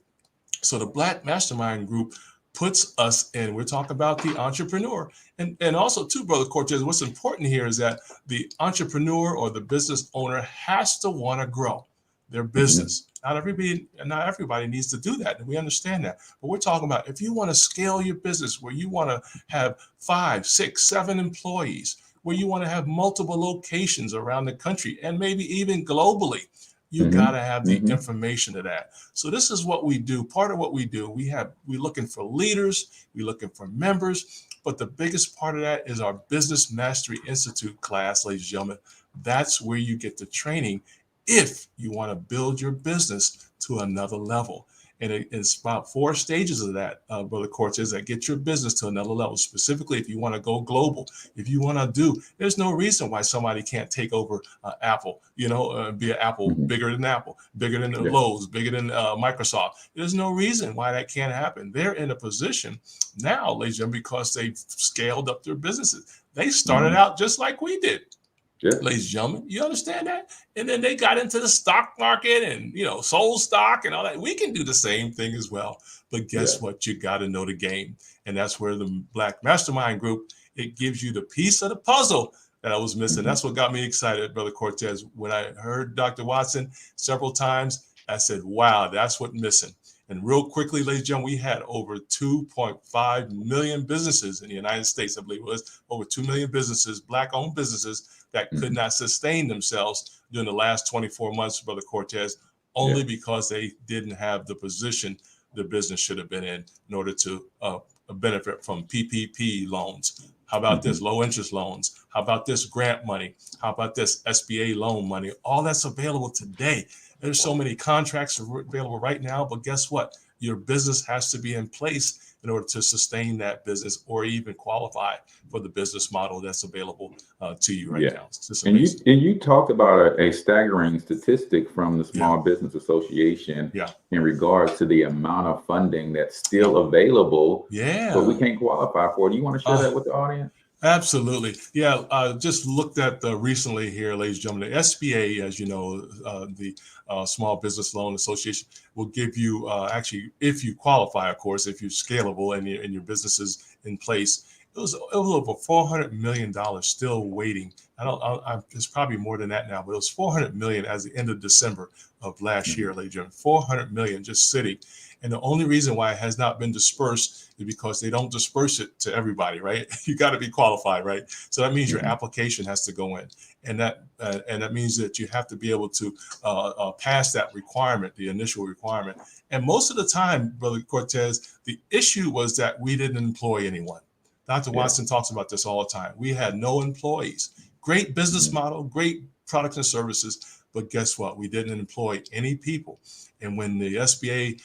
So the Black Mastermind Group puts us in. We're talking about the entrepreneur. And also, too, Brother Cortez, what's important here is that the entrepreneur or the business owner has to want to grow their business. Not everybody needs to do that. And we understand that. But we're talking about if you want to scale your business where you want to have 5, 6, 7 employees, where you want to have multiple locations around the country and maybe even globally, you got to have the information of that. So this is what we do. Part of what we do, we're looking for leaders, we're looking for members, but the biggest part of that is our Business Mastery Institute class, ladies and gentlemen. That's where you get the training if you want to build your business to another level. And it's about 4 stages of that, Brother Cortez, that get your business to another level. Specifically, if you want to go global, if you want to there's no reason why somebody can't take over Apple, be an Apple, bigger than Apple, bigger than Lowe's, bigger than Microsoft. There's no reason why that can't happen. They're in a position now, ladies and gentlemen, because they've scaled up their businesses. They started out just like we did. Ladies and gentlemen, you understand that? And then they got into the stock market and, sold stock and all that. We can do the same thing as well. But guess what? You got to know the game. And that's where the Black Mastermind Group, it gives you the piece of the puzzle that I was missing. That's what got me excited, Brother Cortez. When I heard Dr. Watson several times, I said, wow, that's what's missing. And real quickly, ladies and gentlemen, we had over 2.5 million businesses in the United States. I believe it was over 2 million businesses, Black-owned businesses, that could not sustain themselves during the last 24 months, Brother Cortez, only because they didn't have the position the business should have been in order to benefit from PPP loans. How about this? Low interest loans. How about this? Grant money. How about this? SBA loan money. All that's available today. There's so many contracts available right now, but guess what? Your business has to be in place in order to sustain that business or even qualify for the business model that's available to you right now. And you talked about a staggering statistic from the Small Business Association in regards to the amount of funding that's still available, but we can't qualify for. Do you want to share that with the audience? Absolutely. Yeah. Just looked at recently here, ladies and gentlemen, the SBA, as you know, the Small Business Loan Association will give you actually, if you qualify, of course, if you're scalable and your business is in place, it was over $400 million still waiting. It's probably more than that now, but it was 400 million as the end of December of last year, ladies and gentlemen, 400 million just sitting. And the only reason why it has not been dispersed is because they don't disperse it to everybody, right? You got to be qualified, right? So that means your application has to go in, and that means that you have to be able to pass that requirement, the initial requirement. And most of the time, Brother Cortez, the issue was that we didn't employ anyone. Dr. Watson talks about this all the time. We had no employees. Great business model, great products and services, but guess what? We didn't employ any people. And when the SBA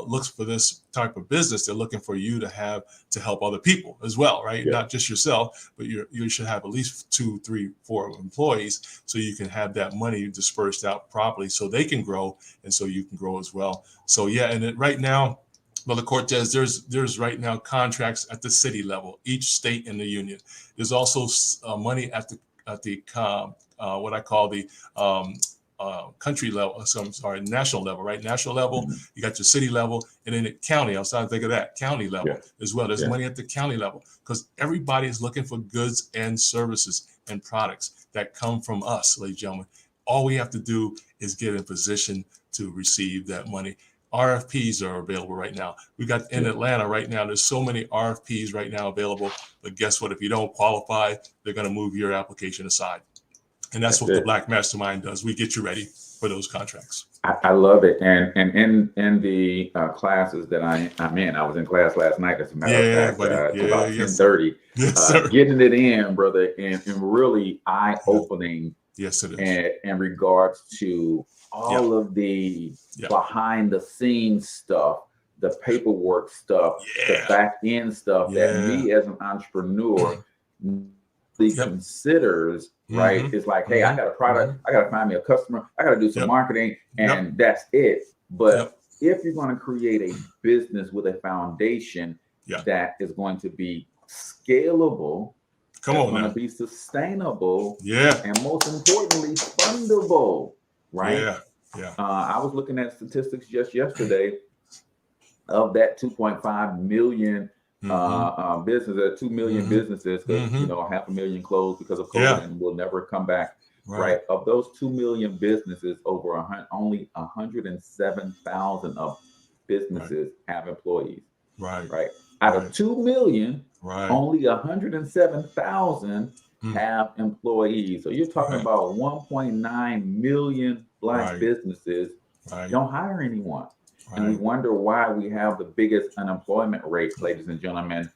looks for this type of business, they're looking for you to help other people as well, right? Not just yourself, but you should have at least 2, 3, 4 employees so you can have that money dispersed out properly so they can grow and so you can grow as well. So yeah, and right now, Brother Cortez, there's right now contracts at the city level, each state in the union. There's also money at the what I call the country level, national level, right? National level, you got your city level, and then the county. I was trying to think of that county level as well. There's money at the county level because everybody is looking for goods and services and products that come from us, ladies and gentlemen. All we have to do is get in position to receive that money. RFPs are available right now. We got in Atlanta right now. There's so many RFPs right now available, but guess what? If you don't qualify, they're going to move your application aside. And that's what the Black Mastermind does. We get you ready for those contracts. I love it. And in the classes that I'm in, I was in class last night, as a matter of fact, about 10:30. Getting it in, brother, and really eye-opening. Yes, it is. In regards to all of the behind the scenes stuff, the paperwork stuff, the back end stuff that me as an entrepreneur considers, right? It's like, hey, I got a product, I got to find me a customer, I got to do some marketing, and that's it. But if you're going to create a business with a foundation that is going to be scalable, going to be sustainable, and most importantly, fundable, right? I was looking at statistics just yesterday of that 2.5 million businesses, 2 million businesses, because 500,000 closed because of COVID and will never come back. Right. Of those 2 million businesses, only 107,000 of businesses have employees. Right. Out of 2 million, only 107,000 have employees. So you're talking about 1.9 million Black businesses don't hire anyone. And we wonder why we have the biggest unemployment rate, ladies and gentlemen.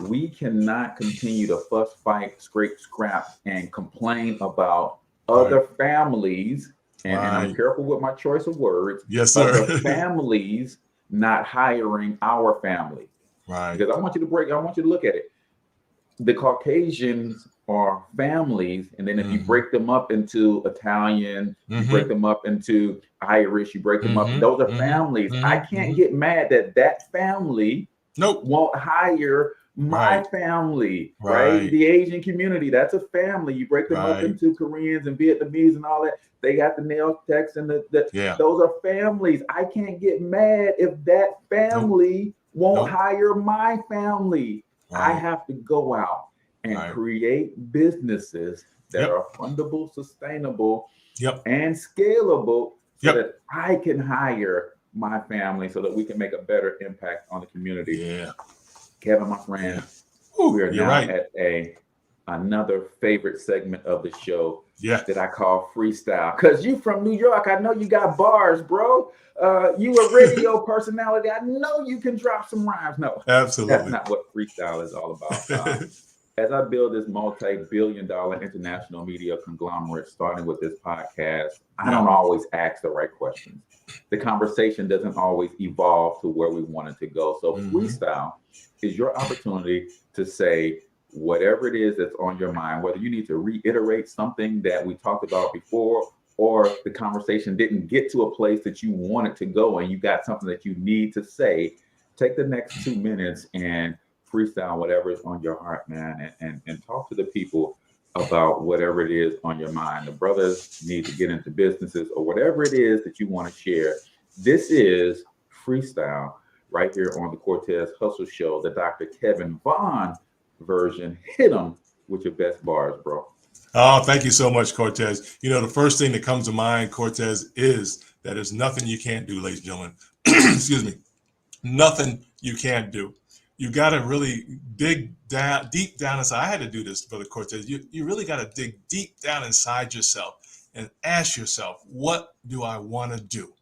We cannot continue to fuss, fight, scrape, scrap, and complain about other families. And I'm careful with my choice of words. Yes, sir. Other families not hiring our family. Because I want you to look at it. The Caucasians are families, and then if you break them up into Italian, you break them up into Irish, you break them up, those are families. I can't get mad that family won't hire my family, right? The Asian community, that's a family. You break them up into Koreans and Vietnamese and all that. They got the nail techs and those are families. I can't get mad if that family won't hire my family. I have to go out and create businesses that are fundable, sustainable, and scalable so that I can hire my family so that we can make a better impact on the community. Kevin, my friend, we are now at another favorite segment of the show that I call freestyle. Because you from New York, I know you got bars, bro. You a radio personality. I know you can drop some rhymes. No, absolutely. That's not what freestyle is all about. As I build this multi-billion-dollar international media conglomerate, starting with this podcast, I don't always ask the right questions. The conversation doesn't always evolve to where we want it to go. So freestyle is your opportunity to say whatever it is that's on your mind, whether you need to reiterate something that we talked about before, or the conversation didn't get to a place that you want it to go and you got something that you need to say. Take the next 2 minutes and freestyle whatever is on your heart, man, and talk to the people about whatever it is on your mind. The brothers need to get into businesses or whatever it is that you want to share. This is freestyle right here on the Cortez Hustle Show, the Dr. Kevin Vaughn version. Hit them with your best bars, bro. Oh, thank you so much, Cortez. You know, the first thing that comes to mind, Cortez, is that there's nothing you can't do, ladies and gentlemen. Excuse me. Nothing you can't do. You got to really dig down, deep down inside. I had to do this, Brother Cortez. You really got to dig deep down inside yourself and ask yourself, what do I want to do?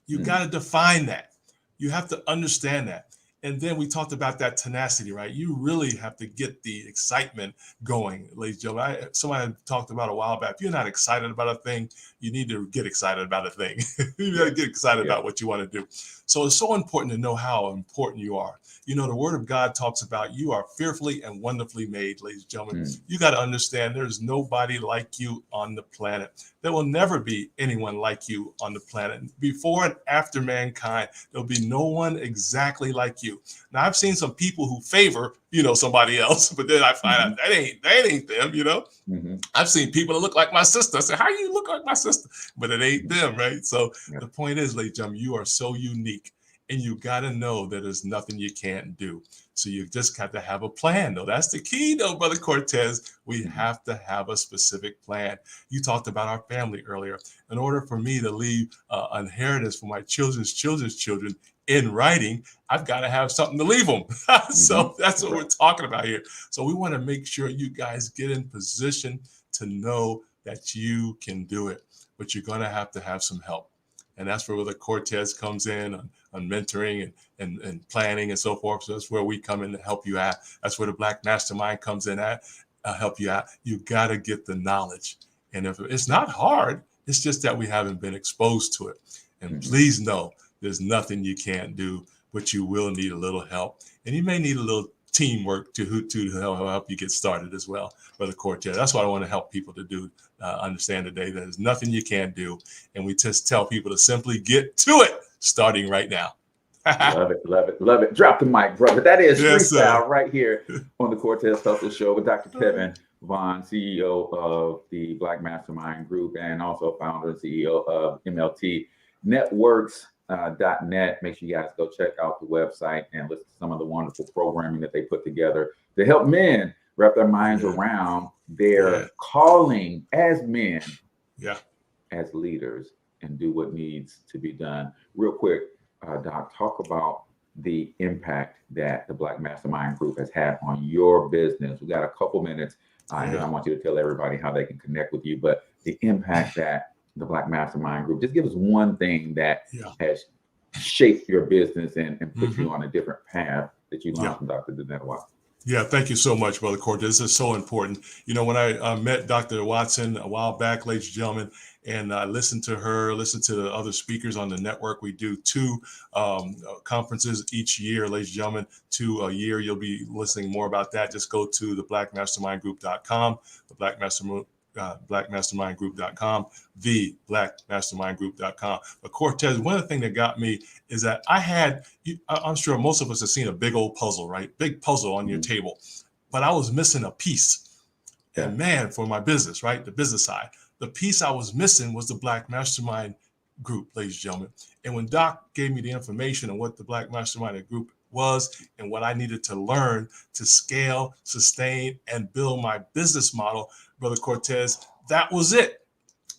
You got to define that. You have to understand that. And then we talked about that tenacity, right? You really have to get the excitement going, ladies and gentlemen. Somebody talked about a while back. If you're not excited about a thing, you need to get excited about a thing. You got to get excited about what you want to do. So it's so important to know how important you are. You know, the Word of God talks about you are fearfully and wonderfully made, ladies and gentlemen. You got to understand there's nobody like you on the planet. There will never be anyone like you on the planet. Before and after mankind, there'll be no one exactly like you. Now, I've seen some people who favor, you know, somebody else, but then I find out that ain't them, you know. I've seen people that look like my sister. I say, how you look like my sister? But it ain't them, right? So the point is, ladies and gentlemen, you are so unique. And you got to know that there's nothing you can't do. So you just got to have a plan, though. That's the key, though, Brother Cortez. We have to have a specific plan. You talked about our family earlier. In order for me to leave an inheritance for my children's children in writing, I've got to have something to leave them. So that's what we're talking about here. So we want to make sure you guys get in position to know that you can do it. But you're going to have some help. And that's where the Cortez comes in on mentoring and planning and so forth. So that's where we come in to help you out. That's where the Black Mastermind comes in at, help you out. You got to get the knowledge. And if it's not hard, it's just that we haven't been exposed to it. And please know there's nothing you can't do, but you will need a little help. And you may need a little teamwork to help you get started as well, Brother Cortez. That's what I want to help people to do. Understand today that there's nothing you can't do, and we just tell people to simply get to it, starting right now. Love it, love it, love it. Drop the mic, brother. That is freestyle right here on the Cortez Hustle Show with Dr. Kevin Vaughn, CEO of the Black Mastermind Group, and also founder and CEO of MLT Networks. .net. Make sure you guys go check out the website and listen to some of the wonderful programming that they put together to help men wrap their minds around their calling as men, as leaders, and do what needs to be done. Real quick, Doc, talk about the impact that the Black Mastermind Group has had on your business. We got a couple minutes, and I want you to tell everybody how they can connect with you, but the impact that the Black Mastermind Group, just give us one thing that has shaped your business and put you on a different path that you learned from Dr. Denetwa. Yeah, thank you so much, Brother Cortez. This is so important. You know, when I met Dr. Watson a while back, ladies and gentlemen, and I listened to her, listened to the other speakers on the network. We do 2 conferences each year, ladies and gentlemen, 2 a year. You'll be listening more about that. Just go to the blackmastermindgroup.com, the blackmastermindgroup.com, the blackmastermindgroup.com. But Cortez, one of the things that got me is that I'm sure most of us have seen a big old puzzle, right? Big puzzle on your table, but I was missing a piece. And man, for my business, right? The business side, the piece I was missing was the Black Mastermind Group, ladies and gentlemen. And when Doc gave me the information on what the Black Mastermind Group was and what I needed to learn to scale, sustain, and build my business model, Brother Cortez, that was it.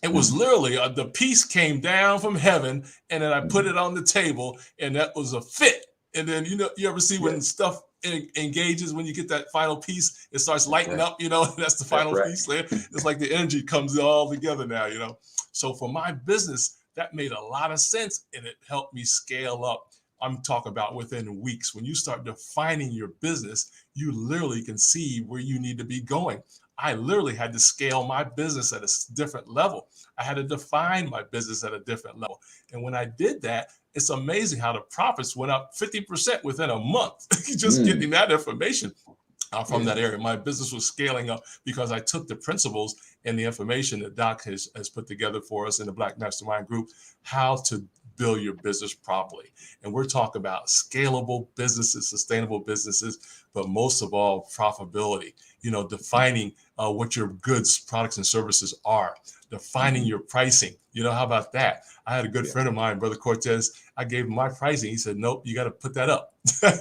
It was literally the piece came down from heaven, and then I put it on the table, and that was a fit. And then, you know, you ever see when stuff engages, when you get that final piece, it starts lighting up, you know, that's the final piece there. It's like the energy comes all together now, you know. So for my business, that made a lot of sense, and it helped me scale up. I'm talking about within weeks. When you start defining your business, you literally can see where you need to be going. I literally had to scale my business at a different level. I had to define my business at a different level. And when I did that, it's amazing how the profits went up 50% within a month. Just getting that information from that area. My business was scaling up because I took the principles and the information that Doc has put together for us in the Black Mastermind Group, how to build your business properly. And we're talking about scalable businesses, sustainable businesses. but most of all, profitability. Defining what your goods, products, and services are, defining your pricing. How about that? I had a good friend of mine, Brother Cortez. I gave him my pricing. He said, "Nope, you got to put that up.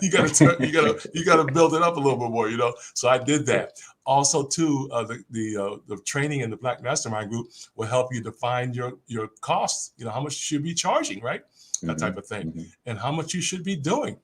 you got to build it up a little bit more." So I did that. Also, too, the training in the Black Mastermind Group will help you define your costs. How much you should be charging, right? That type of thing, and how much you should be doing.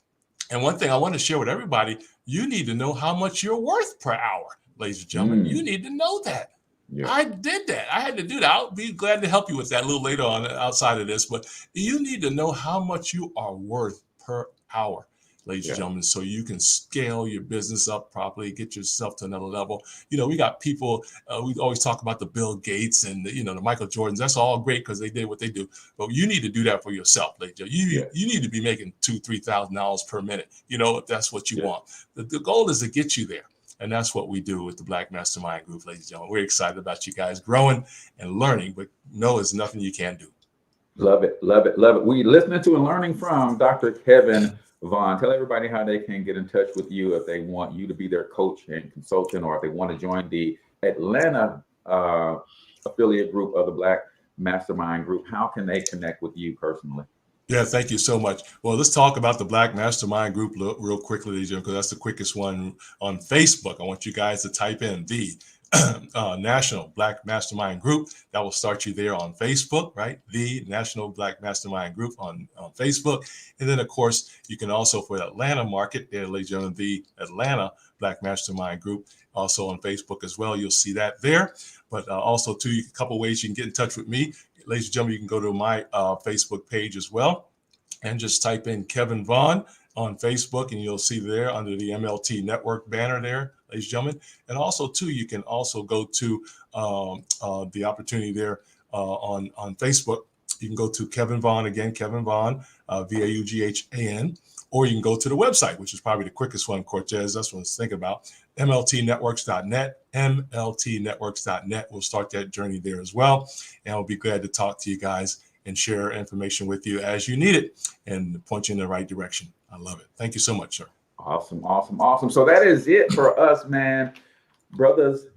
And one thing I want to share with everybody, you need to know how much you're worth per hour, ladies and gentlemen. You need to know that. Yeah. I did that. I had to do that. I'll be glad to help you with that a little later on outside of this. But you need to know how much you are worth per hour, ladies and gentlemen, so you can scale your business up properly, get yourself to another level. We got people, we always talk about the Bill Gates and the Michael Jordans. That's all great because they did what they do. But you need to do that for yourself, ladies and gentlemen. You need to be making $2,000-$3,000 per minute, if that's what you want. The goal is to get you there. And that's what we do with the Black Mastermind Group, ladies and gentlemen. We're excited about you guys growing and learning, but no, there's nothing you can't do. Love it, love it, love it. We listening to and learning from Dr. Kevin Vaughn. Tell everybody how they can get in touch with you if they want you to be their coach and consultant, or if they want to join the Atlanta affiliate group of the Black Mastermind Group. How can they connect with you personally? Yeah, thank you so much. Well, let's talk about the Black Mastermind Group real quickly, because that's the quickest one on Facebook. I want you guys to type in the National Black Mastermind Group. That will start you there on Facebook, right? The National Black Mastermind Group on Facebook. And then, of course, you can also, for the Atlanta market, there, ladies and gentlemen, the Atlanta Black Mastermind Group, also on Facebook as well. You'll see that there. But also, too, a couple ways you can get in touch with me. Ladies and gentlemen, you can go to my Facebook page as well and just type in Kevin Vaughn on Facebook, and you'll see there under the MLT Network banner there, ladies and gentlemen. And also, too, you can also go to the opportunity there on Facebook. You can go to Kevin Vaughn, again, Kevin Vaughn, Vaughan, or you can go to the website, which is probably the quickest one, Cortez. That's what I was thinking about. MLTnetworks.net, MLTnetworks.net. We'll start that journey there as well. And I'll be glad to talk to you guys and share information with you as you need it and point you in the right direction. I love it. Thank you so much, sir. Awesome, awesome, awesome. So that is it for us, man. Brothers,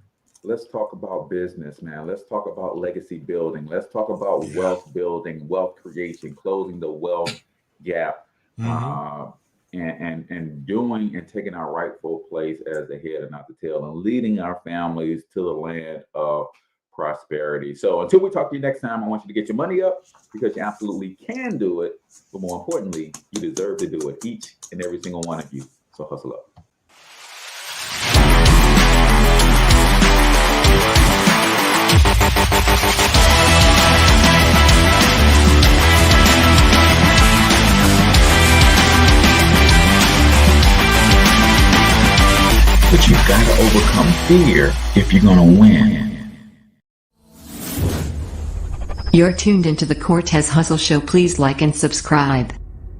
let's talk about business, man. Let's talk about legacy building. Let's talk about wealth building, wealth creation, closing the wealth gap. And doing and taking our rightful place as the head and not the tail, and leading our families to the land of prosperity. So until we talk to you next time, I want you to get your money up, because you absolutely can do it. But more importantly, you deserve to do it, each and every single one of you. So hustle up. But you've got to overcome fear if you're going to win. You're tuned into the Cortez Hustle Show. Please like and subscribe.